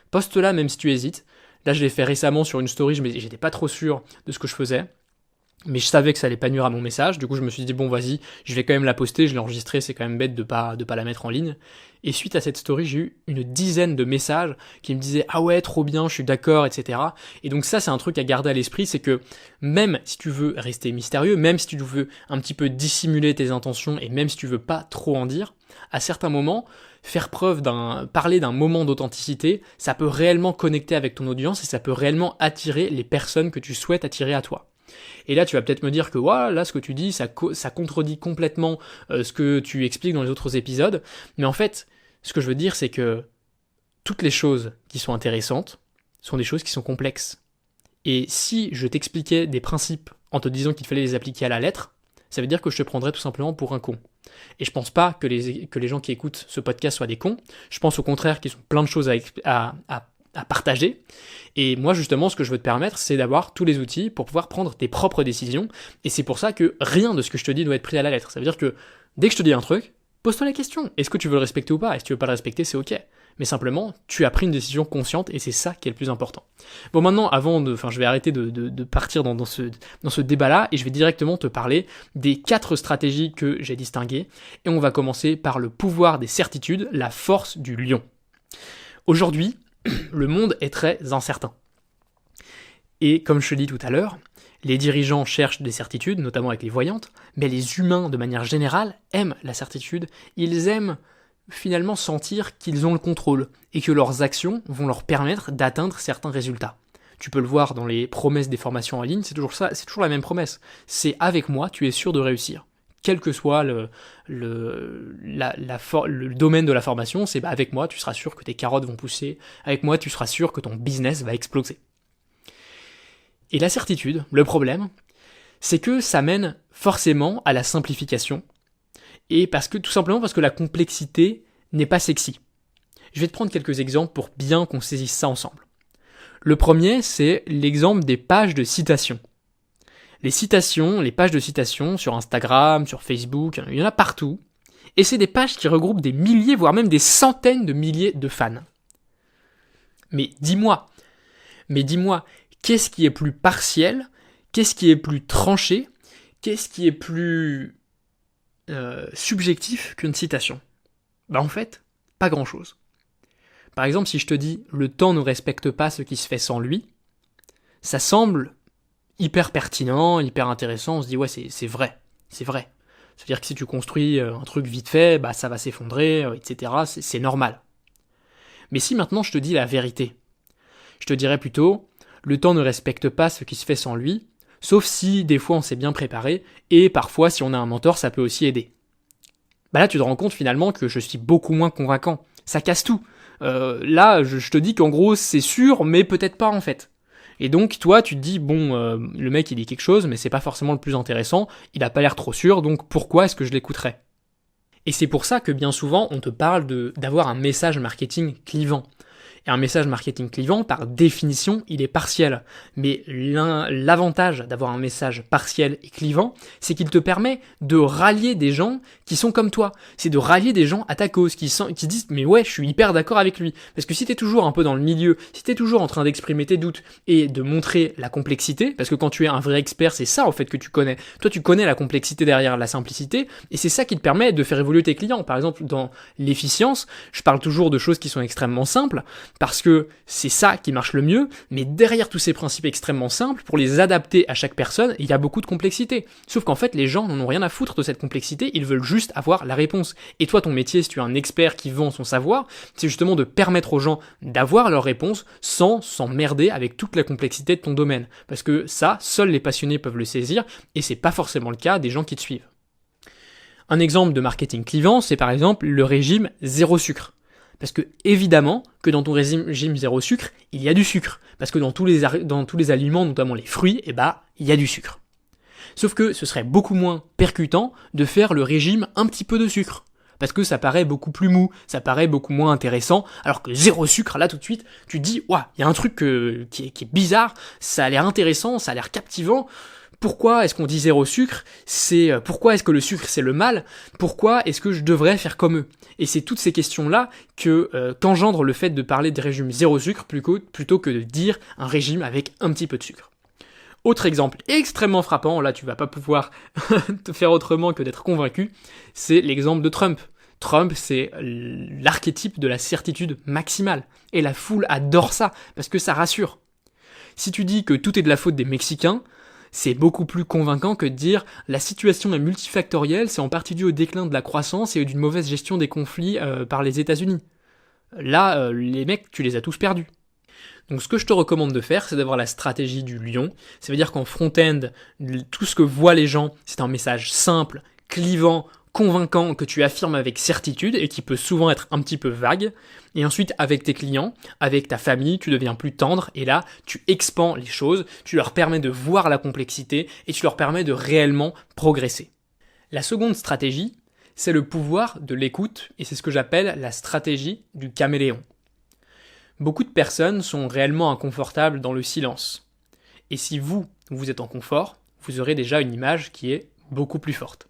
Poste-la même si tu hésites. Là, je l'ai fait récemment sur une story, j'étais pas trop sûr de ce que je faisais, mais je savais que ça allait pas nuire à mon message. Du coup, je me suis dit, bon, vas-y, je vais quand même la poster, je l'ai enregistrée, c'est quand même bête de pas la mettre en ligne. Et suite à cette story, j'ai eu une dizaine de messages qui me disaient, ah ouais, trop bien, je suis d'accord, etc. Et donc ça, c'est un truc à garder à l'esprit, c'est que même si tu veux rester mystérieux, même si tu veux un petit peu dissimuler tes intentions, et même si tu veux pas trop en dire, à certains moments, parler d'un moment d'authenticité, ça peut réellement connecter avec ton audience et ça peut réellement attirer les personnes que tu souhaites attirer à toi. Et là, tu vas peut-être me dire que là, ce que tu dis, ça contredit complètement ce que tu expliques dans les autres épisodes. Mais en fait, ce que je veux dire, c'est que toutes les choses qui sont intéressantes sont des choses qui sont complexes. Et si je t'expliquais des principes en te disant qu'il fallait les appliquer à la lettre, ça veut dire que je te prendrais tout simplement pour un con. Et je pense pas que les gens qui écoutent ce podcast soient des cons. Je pense au contraire qu'ils ont plein de choses à partager. Et moi, justement, ce que je veux te permettre, c'est d'avoir tous les outils pour pouvoir prendre tes propres décisions. Et c'est pour ça que rien de ce que je te dis doit être pris à la lettre. Ça veut dire que dès que je te dis un truc, pose-toi la question. Est-ce que tu veux le respecter ou pas ? Et si tu veux pas le respecter, c'est ok. Mais simplement, tu as pris une décision consciente et c'est ça qui est le plus important. Bon, maintenant, je vais arrêter de partir dans ce débat-là et je vais directement te parler des 4 stratégies que j'ai distinguées. Et on va commencer par le pouvoir des certitudes, la force du lion. Aujourd'hui, le monde est très incertain. Et comme je te dis tout à l'heure, les dirigeants cherchent des certitudes, notamment avec les voyantes, mais les humains, de manière générale, aiment la certitude. Ils aiment finalement sentir qu'ils ont le contrôle et que leurs actions vont leur permettre d'atteindre certains résultats. Tu peux le voir dans les promesses des formations en ligne, c'est toujours ça, c'est toujours la même promesse. C'est avec moi, tu es sûr de réussir. Quel que soit le domaine de la formation, c'est avec moi, tu seras sûr que tes carottes vont pousser, avec moi, tu seras sûr que ton business va exploser. Et la certitude, le problème, c'est que ça mène forcément à la simplification, et tout simplement parce que la complexité n'est pas sexy. Je vais te prendre quelques exemples pour bien qu'on saisisse ça ensemble. Le premier, c'est l'exemple des pages de citation. Les citations, les pages de citation sur Instagram, sur Facebook, il y en a partout. Et c'est des pages qui regroupent des milliers, voire même des centaines de milliers de fans. Mais dis-moi, qu'est-ce qui est plus partiel? Qu'est-ce qui est plus tranché? Qu'est-ce qui est plus subjectif qu'une citation? En fait, pas grand-chose. Par exemple, si je te dis « le temps ne respecte pas ce qui se fait sans lui », ça semble hyper pertinent, hyper intéressant, on se dit « ouais, c'est vrai, c'est vrai ». C'est-à-dire que si tu construis un truc vite fait, ça va s'effondrer, etc., c'est normal. Mais si maintenant je te dis la vérité, je te dirais plutôt « le temps ne respecte pas ce qui se fait sans lui », sauf si des fois on s'est bien préparé, et parfois si on a un mentor, ça peut aussi aider. Là tu te rends compte finalement que je suis beaucoup moins convaincant. Ça casse tout. Là je te dis qu'en gros c'est sûr, mais peut-être pas en fait. Et donc toi tu te dis le mec il dit quelque chose, mais c'est pas forcément le plus intéressant, il a pas l'air trop sûr, donc pourquoi est-ce que je l'écouterais? Et c'est pour ça que bien souvent on te parle d'avoir un message marketing clivant. Et un message marketing clivant, par définition, il est partiel. Mais l'avantage d'avoir un message partiel et clivant, c'est qu'il te permet de rallier des gens qui sont comme toi. C'est de rallier des gens à ta cause, qui disent « mais ouais, je suis hyper d'accord avec lui ». Parce que si t'es toujours un peu dans le milieu, si t'es toujours en train d'exprimer tes doutes et de montrer la complexité, parce que quand tu es un vrai expert, c'est ça en fait que tu connais. Toi, tu connais la complexité derrière la simplicité, et c'est ça qui te permet de faire évoluer tes clients. Par exemple, dans l'efficience, je parle toujours de choses qui sont extrêmement simples, parce que c'est ça qui marche le mieux, mais derrière tous ces principes extrêmement simples, pour les adapter à chaque personne, il y a beaucoup de complexité. Sauf qu'en fait, les gens n'en ont rien à foutre de cette complexité, ils veulent juste avoir la réponse. Et toi, ton métier, si tu es un expert qui vend son savoir, c'est justement de permettre aux gens d'avoir leur réponse sans s'emmerder avec toute la complexité de ton domaine. Parce que ça, seuls les passionnés peuvent le saisir, et c'est pas forcément le cas des gens qui te suivent. Un exemple de marketing clivant, c'est par exemple le régime zéro sucre. Parce que, évidemment, que dans ton régime zéro sucre, il y a du sucre. Parce que dans tous les aliments, notamment les fruits, il y a du sucre. Sauf que ce serait beaucoup moins percutant de faire le régime un petit peu de sucre. Parce que ça paraît beaucoup plus mou, ça paraît beaucoup moins intéressant, alors que zéro sucre, là tout de suite, tu te dis, ouah, il y a un truc qui est bizarre, ça a l'air intéressant, ça a l'air captivant. Pourquoi est-ce qu'on dit zéro sucre? Pourquoi est-ce que le sucre c'est le mal? Pourquoi est-ce que je devrais faire comme eux? Et c'est toutes ces questions-là qu'engendre le fait de parler de régime zéro sucre plutôt que de dire un régime avec un petit peu de sucre. Autre exemple extrêmement frappant, là tu vas pas pouvoir te faire autrement que d'être convaincu, c'est l'exemple de Trump. Trump, c'est l'archétype de la certitude maximale. Et la foule adore ça, parce que ça rassure. Si tu dis que tout est de la faute des Mexicains, c'est beaucoup plus convaincant que de dire la situation est multifactorielle, c'est en partie dû au déclin de la croissance et d'une mauvaise gestion des conflits par les États-Unis. Là, les mecs, tu les as tous perdus. Donc ce que je te recommande de faire, c'est d'avoir la stratégie du lion. Ça veut dire qu'en front-end, tout ce que voient les gens, c'est un message simple, clivant, convaincant, que tu affirmes avec certitude et qui peut souvent être un petit peu vague. Et ensuite, avec tes clients, avec ta famille, tu deviens plus tendre et là, tu expands les choses, tu leur permets de voir la complexité et tu leur permets de réellement progresser. La seconde stratégie, c'est le pouvoir de l'écoute et c'est ce que j'appelle la stratégie du caméléon. Beaucoup de personnes sont réellement inconfortables dans le silence. Et si vous êtes en confort, vous aurez déjà une image qui est beaucoup plus forte.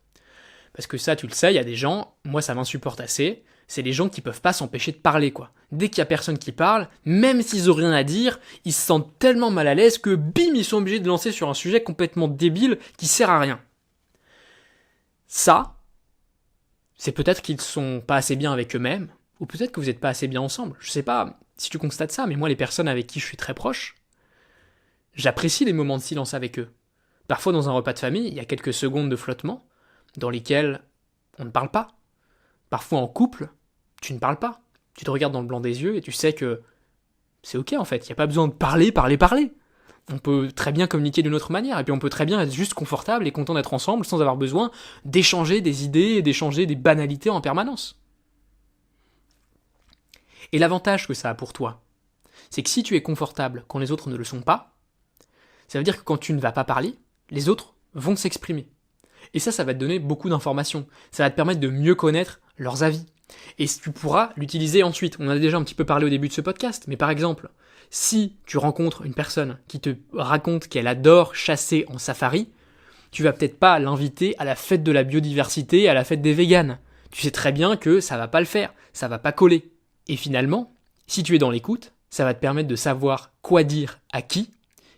Parce que ça, tu le sais, il y a des gens, moi ça m'insupporte assez, c'est les gens qui peuvent pas s'empêcher de parler, quoi. Dès qu'il y a personne qui parle, même s'ils ont rien à dire, ils se sentent tellement mal à l'aise que bim, ils sont obligés de lancer sur un sujet complètement débile qui sert à rien. Ça, c'est peut-être qu'ils sont pas assez bien avec eux-mêmes, ou peut-être que vous êtes pas assez bien ensemble. Je sais pas si tu constates ça, mais moi les personnes avec qui je suis très proche, j'apprécie les moments de silence avec eux. Parfois dans un repas de famille, il y a quelques secondes de flottement, dans lesquelles on ne parle pas. Parfois en couple, tu ne parles pas. Tu te regardes dans le blanc des yeux et tu sais que c'est ok en fait, il n'y a pas besoin de parler. On peut très bien communiquer d'une autre manière, et puis on peut très bien être juste confortable et content d'être ensemble sans avoir besoin d'échanger des idées et d'échanger des banalités en permanence. Et l'avantage que ça a pour toi, c'est que si tu es confortable quand les autres ne le sont pas, ça veut dire que quand tu ne vas pas parler, les autres vont s'exprimer. Et ça va te donner beaucoup d'informations. Ça va te permettre de mieux connaître leurs avis. Et tu pourras l'utiliser ensuite. On en a déjà un petit peu parlé au début de ce podcast, mais par exemple, Si tu rencontres une personne qui te raconte qu'elle adore chasser en safari, tu vas peut-être pas l'inviter à la fête de la biodiversité, à la fête des véganes. Tu sais très bien que ça va pas le faire, ça va pas coller. Et finalement, si tu es dans l'écoute, ça va te permettre de savoir quoi dire à qui.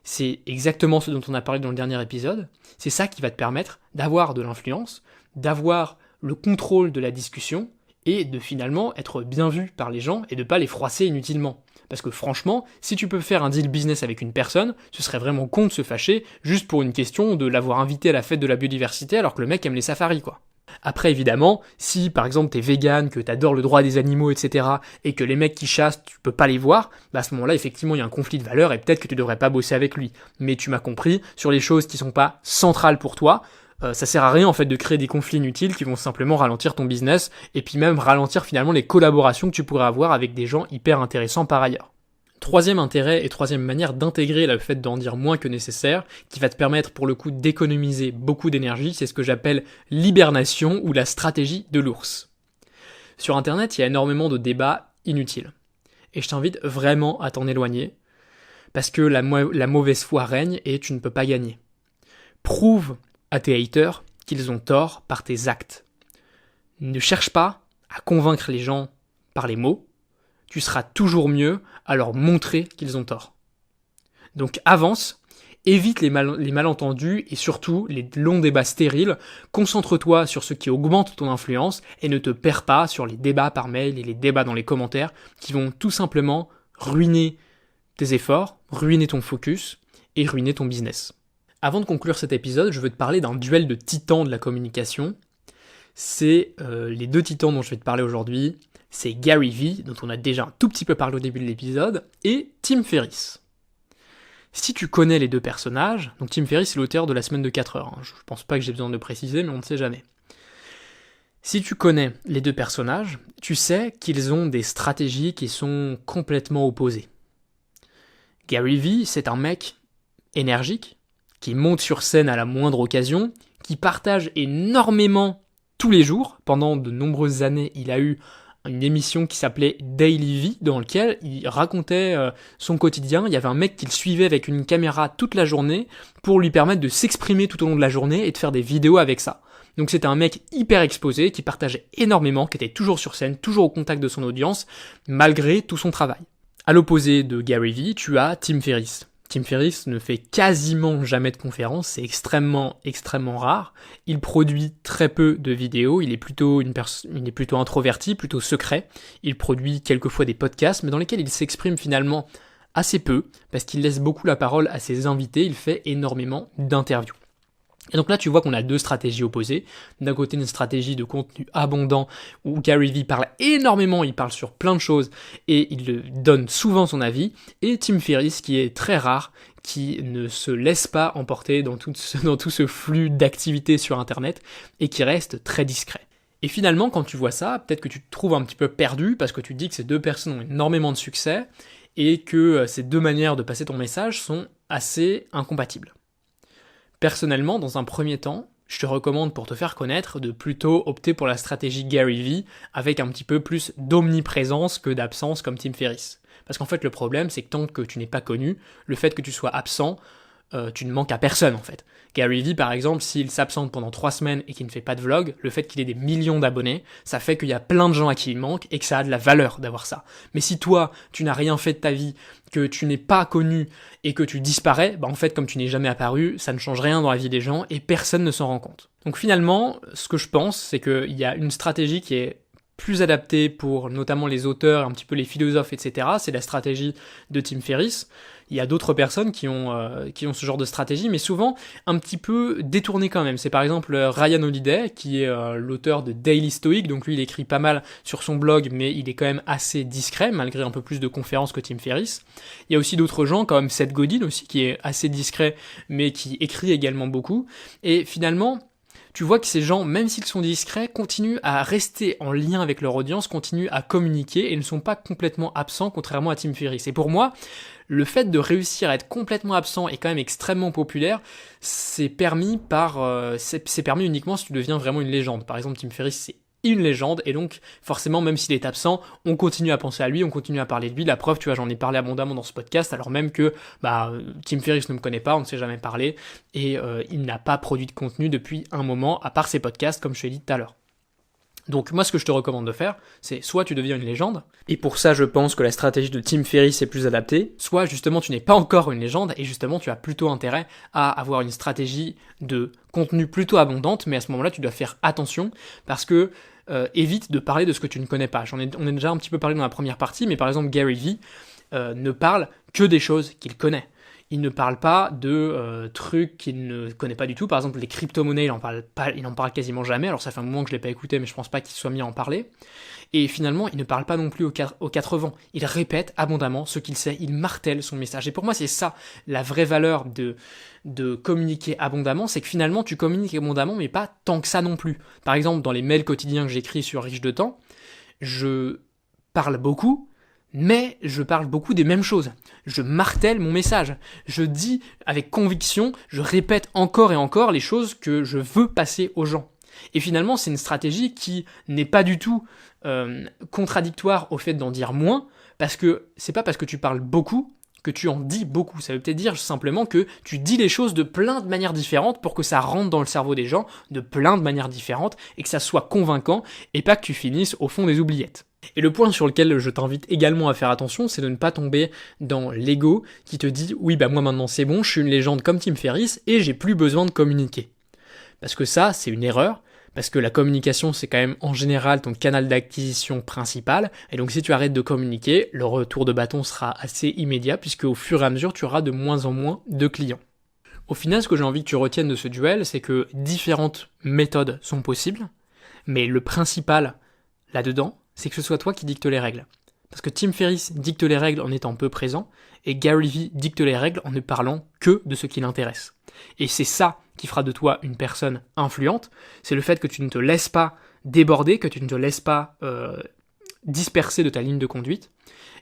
C'est exactement ce dont on a parlé dans le dernier épisode. C'est ça qui va te permettre d'avoir de l'influence, d'avoir le contrôle de la discussion et de finalement être bien vu par les gens et de pas les froisser inutilement. Parce que franchement, si tu peux faire un deal business avec une personne, ce serait vraiment con de se fâcher juste pour une question de l'avoir invité à la fête de la biodiversité alors que le mec aime les safaris, quoi. Après, évidemment, si par exemple t'es vegan, que t'adores le droit des animaux, etc., et que les mecs qui chassent, tu peux pas les voir, à ce moment-là, effectivement, il y a un conflit de valeurs et peut-être que tu devrais pas bosser avec lui. Mais tu m'as compris, sur les choses qui sont pas centrales pour toi, ça sert à rien en fait de créer des conflits inutiles qui vont simplement ralentir ton business et puis même ralentir finalement les collaborations que tu pourrais avoir avec des gens hyper intéressants par ailleurs. Troisième intérêt et troisième manière d'intégrer le fait d'en dire moins que nécessaire, qui va te permettre pour le coup d'économiser beaucoup d'énergie, c'est ce que j'appelle l'hibernation ou la stratégie de l'ours. Sur internet, il y a énormément de débats inutiles. Et je t'invite vraiment à t'en éloigner, parce que la mauvaise foi règne et tu ne peux pas gagner. Prouve à tes haters qu'ils ont tort par tes actes. Ne cherche pas à convaincre les gens par les mots, tu seras toujours mieux à leur montrer qu'ils ont tort. Donc avance, évite les malentendus et surtout les longs débats stériles, concentre-toi sur ce qui augmente ton influence et ne te perds pas sur les débats par mail et les débats dans les commentaires qui vont tout simplement ruiner tes efforts, ruiner ton focus et ruiner ton business. Avant de conclure cet épisode, je veux te parler d'un duel de titans de la communication. C'est les deux titans dont je vais te parler aujourd'hui. C'est Gary Vee, dont on a déjà un tout petit peu parlé au début de l'épisode, et Tim Ferriss. Si tu connais les deux personnages, donc Tim Ferriss c'est l'auteur de La Semaine de 4 heures, je pense pas que j'ai besoin de préciser, mais on ne sait jamais. Si tu connais les deux personnages, tu sais qu'ils ont des stratégies qui sont complètement opposées. Gary Vee, c'est un mec énergique, qui monte sur scène à la moindre occasion, qui partage énormément tous les jours. Pendant de nombreuses années, il a eu une émission qui s'appelait Daily V, dans laquelle il racontait son quotidien. Il y avait un mec qui le suivait avec une caméra toute la journée pour lui permettre de s'exprimer tout au long de la journée et de faire des vidéos avec ça. Donc c'était un mec hyper exposé, qui partageait énormément, qui était toujours sur scène, toujours au contact de son audience, malgré tout son travail. À l'opposé de Gary Vee, tu as Tim Ferriss. Tim Ferriss ne fait quasiment jamais de conférences, c'est extrêmement rare. Il produit très peu de vidéos, il est plutôt introverti, plutôt secret. Il produit quelquefois des podcasts, mais dans lesquels il s'exprime finalement assez peu, parce qu'il laisse beaucoup la parole à ses invités, il fait énormément d'interviews. Et donc là, tu vois qu'on a deux stratégies opposées. D'un côté, une stratégie de contenu abondant où Gary Vee parle énormément, il parle sur plein de choses et il donne souvent son avis. Et Tim Ferriss, qui est très rare, qui ne se laisse pas emporter dans tout ce flux d'activités sur Internet et qui reste très discret. Et finalement, quand tu vois ça, peut-être que tu te trouves un petit peu perdu parce que tu te dis que ces deux personnes ont énormément de succès et que ces deux manières de passer ton message sont assez incompatibles. Personnellement, dans un premier temps, je te recommande pour te faire connaître de plutôt opter pour la stratégie Gary Vee avec un petit peu plus d'omniprésence que d'absence comme Tim Ferriss. Parce qu'en fait, le problème, c'est que tant que tu n'es pas connu, le fait que tu sois absent, tu ne manques à personne en fait. Gary Vee par exemple, s'il s'absente pendant 3 semaines et qu'il ne fait pas de vlog, le fait qu'il ait des millions d'abonnés, ça fait qu'il y a plein de gens à qui il manque et que ça a de la valeur d'avoir ça. Mais si toi, tu n'as rien fait de ta vie, que tu n'es pas connu et que tu disparais, en fait comme tu n'es jamais apparu, ça ne change rien dans la vie des gens et personne ne s'en rend compte. Donc finalement, ce que je pense, c'est qu'il y a une stratégie qui est plus adaptée pour notamment les auteurs, un petit peu les philosophes, etc. C'est la stratégie de Tim Ferriss. Il y a d'autres personnes qui ont ce genre de stratégie, mais souvent un petit peu détournées quand même. C'est par exemple Ryan Holiday, qui est l'auteur de Daily Stoic, donc lui il écrit pas mal sur son blog, mais il est quand même assez discret, malgré un peu plus de conférences que Tim Ferriss. Il y a aussi d'autres gens, comme Seth Godin aussi, qui est assez discret, mais qui écrit également beaucoup. Et finalement, tu vois que ces gens, même s'ils sont discrets, continuent à rester en lien avec leur audience, continuent à communiquer et ne sont pas complètement absents, contrairement à Tim Ferriss. Et pour moi, le fait de réussir à être complètement absent et quand même extrêmement populaire, c'est permis uniquement si tu deviens vraiment une légende. Par exemple, Tim Ferriss, c'est une légende, et donc forcément même s'il est absent, on continue à penser à lui, on continue à parler de lui. La preuve, tu vois, j'en ai parlé abondamment dans ce podcast, alors même que Tim Ferriss ne me connaît pas, on ne s'est jamais parlé, et il n'a pas produit de contenu depuis un moment, à part ses podcasts, comme je t'ai dit tout à l'heure. Donc moi ce que je te recommande de faire, c'est soit tu deviens une légende, et pour ça je pense que la stratégie de Tim Ferriss est plus adaptée, soit justement tu n'es pas encore une légende, et justement tu as plutôt intérêt à avoir une stratégie de contenu plutôt abondante, mais à ce moment-là tu dois faire attention, parce que évite de parler de ce que tu ne connais pas. On a déjà un petit peu parlé dans la première partie, mais par exemple Gary Vee ne parle que des choses qu'il connaît. Il ne parle pas de trucs qu'il ne connaît pas du tout. Par exemple, les crypto-monnaies, il en parle quasiment jamais. Alors ça fait un moment que je l'ai pas écouté, mais je pense pas qu'il soit mis à en parler. Et finalement, il ne parle pas non plus aux quatre vents. Il répète abondamment ce qu'il sait, il martèle son message. Et pour moi, c'est ça, la vraie valeur de communiquer abondamment, c'est que finalement, tu communiques abondamment, mais pas tant que ça non plus. Par exemple, dans les mails quotidiens que j'écris sur Riche de Temps, je parle beaucoup, mais je parle beaucoup des mêmes choses. Je martèle mon message. Je dis avec conviction, je répète encore et encore les choses que je veux passer aux gens. Et finalement, c'est une stratégie qui n'est pas du tout contradictoire au fait d'en dire moins, parce que c'est pas parce que tu parles beaucoup que tu en dis beaucoup. Ça veut peut-être dire simplement que tu dis les choses de plein de manières différentes pour que ça rentre dans le cerveau des gens de plein de manières différentes et que ça soit convaincant et pas que tu finisses au fond des oubliettes. Et le point sur lequel je t'invite également à faire attention, c'est de ne pas tomber dans l'ego qui te dit « Oui, moi maintenant c'est bon, je suis une légende comme Tim Ferriss et j'ai plus besoin de communiquer. » Parce que ça, c'est une erreur, parce que la communication, c'est quand même en général ton canal d'acquisition principal, et donc si tu arrêtes de communiquer, le retour de bâton sera assez immédiat, puisque au fur et à mesure, tu auras de moins en moins de clients. Au final, ce que j'ai envie que tu retiennes de ce duel, c'est que différentes méthodes sont possibles, mais le principal là-dedans, c'est que ce soit toi qui dicte les règles. Parce que Tim Ferriss dicte les règles en étant peu présent, et Gary Vee dicte les règles en ne parlant que de ce qui l'intéresse. Et c'est ça qui fera de toi une personne influente, c'est le fait que tu ne te laisses pas déborder, que tu ne te laisses pas disperser de ta ligne de conduite.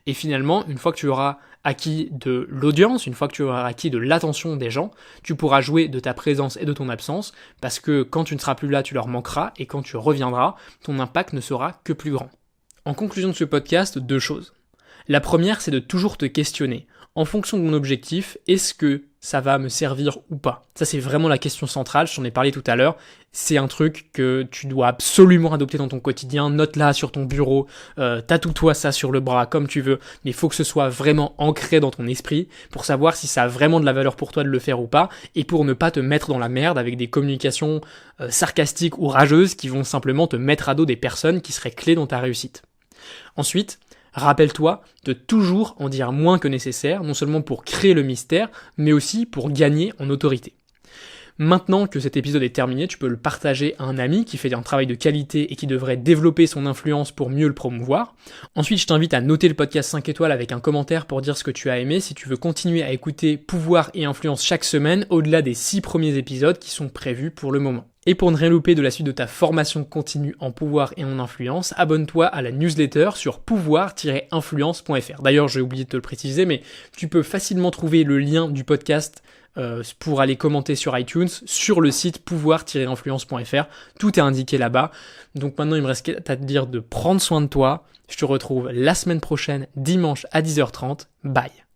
Et finalement, une fois que tu auras acquis de l'audience, une fois que tu auras acquis de l'attention des gens, tu pourras jouer de ta présence et de ton absence, parce que quand tu ne seras plus là, tu leur manqueras, et quand tu reviendras, ton impact ne sera que plus grand. En conclusion de ce podcast, 2 choses. La première, c'est de toujours te questionner. En fonction de mon objectif, est-ce que ça va me servir ou pas ? Ça, c'est vraiment la question centrale, je t'en ai parlé tout à l'heure. C'est un truc que tu dois absolument adopter dans ton quotidien. Note-la sur ton bureau, tatoue-toi ça sur le bras comme tu veux. Mais il faut que ce soit vraiment ancré dans ton esprit pour savoir si ça a vraiment de la valeur pour toi de le faire ou pas, et pour ne pas te mettre dans la merde avec des communications sarcastiques ou rageuses qui vont simplement te mettre à dos des personnes qui seraient clés dans ta réussite. Ensuite, rappelle-toi de toujours en dire moins que nécessaire, non seulement pour créer le mystère, mais aussi pour gagner en autorité. Maintenant que cet épisode est terminé, tu peux le partager à un ami qui fait un travail de qualité et qui devrait développer son influence pour mieux le promouvoir. Ensuite, je t'invite à noter le podcast 5 étoiles avec un commentaire pour dire ce que tu as aimé si tu veux continuer à écouter Pouvoir et Influence chaque semaine, au-delà des 6 premiers épisodes qui sont prévus pour le moment. Et pour ne rien louper de la suite de ta formation continue en pouvoir et en influence, abonne-toi à la newsletter sur pouvoir-influence.fr. D'ailleurs, j'ai oublié de te le préciser, mais tu peux facilement trouver le lien du podcast pour aller commenter sur iTunes sur le site pouvoir-influence.fr. Tout est indiqué là-bas. Donc maintenant, il me reste à te dire de prendre soin de toi. Je te retrouve la semaine prochaine, dimanche à 10h30. Bye.